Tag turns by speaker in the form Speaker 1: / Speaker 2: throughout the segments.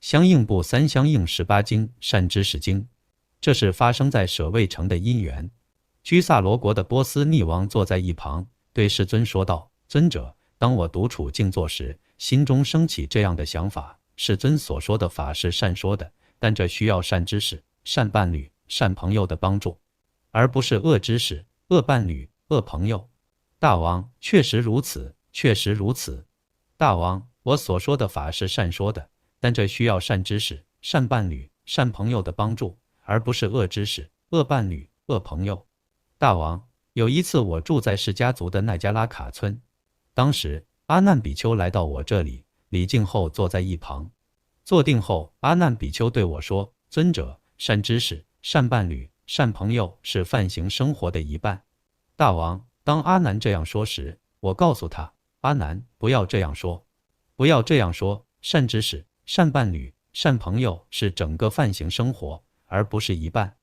Speaker 1: 相应部三相应18经善知识经。这是发生在舍卫城的因缘。居萨罗国的波斯匿王坐在一旁，对世尊说道：尊者，当我独处静坐时，心中升起这样的想法，世尊所说的法是善说的，但这需要善知识、善伴侣、善朋友的帮助，而不是恶知识、恶伴侣、恶朋友。大王，确实如此，确实如此。大王，我所说的法是善说的，但这需要善知识、善伴侣、善朋友的帮助，而不是恶知识、恶伴侣、恶朋友。大王，有一次我住在释迦族的奈加拉卡村，当时阿难比丘来到我这里，礼敬后坐在一旁。坐定后，阿难比丘对我说：尊者，善知识、善伴侣、善朋友是梵行生活的一半。大王，当阿难这样说时，我告诉他：阿难，不要这样说，不要这样说，善知识、善伴侣、善朋友是整个梵行生活，而不是一半。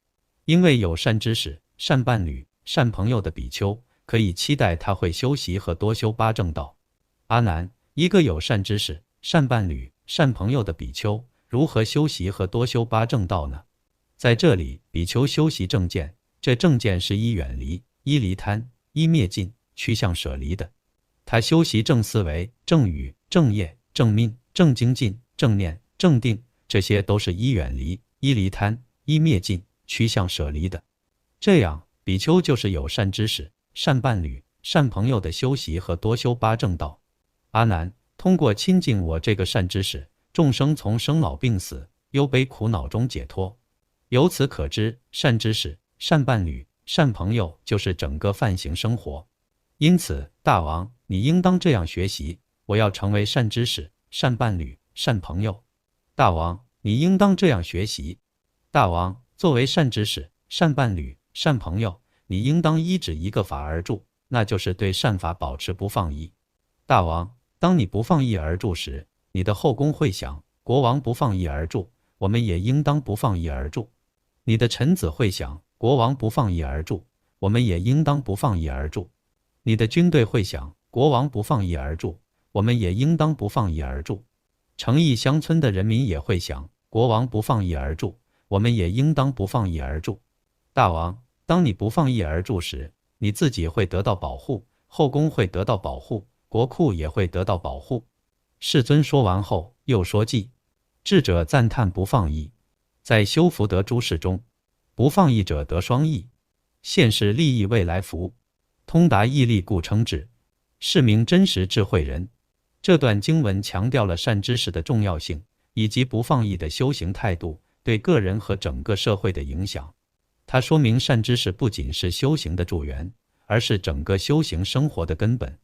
Speaker 1: 因为有善知识、善伴侣、善朋友的比丘，可以期待他会修习和多修八正道。阿难，一个有善知识、善伴侣、善朋友的比丘，如何修习和多修八正道呢？在这里，比丘修习正见，这正见是依远离、依离贪、依灭尽、趋向舍离的。他修习正思维、正语、正业、正命、正精进、正念、正定，这些都是依远离、依离贪、依灭尽、趋向舍离的。这样，比丘就是有善知识、善伴侣、善朋友的修习和多修八正道。阿难，通过亲近我这个善知识，众生从生老病死、忧悲苦恼中解脱。由此可知，善知识、善伴侣、善朋友就是整个梵行生活。因此，大王，你应当这样学习：我要成为善知识、善伴侣、善朋友。大王，你应当这样学习：大王，作为善知识、善伴侣、善朋友，你应当依止一个法而住，那就是对善法保持不放逸。大王，当你不放逸而住时，你的后宫会想：国王不放逸而住，我们也应当不放逸而住。你的臣子会想：国王不放逸而住，我们也应当不放逸而住。你的军队会想：国王不放逸而住，我们也应当不放逸而住。城邑乡村的人民也会想：国王不放逸而住，我们也应当不放逸而住。大王，当你不放逸而住时，你自己会得到保护，后宫会得到保护，国库也会得到保护。世尊说完后，又说记。智者赞叹不放逸。在修福德诸事中，不放逸者得双益，现世利益未来福，通达义利故称智，是名真实智慧人。这段经文强调了善知识的重要性，以及不放逸的修行态度对个人和整个社会的影响。它说明善知识不仅是修行的助缘，而是整个修行生活的根本。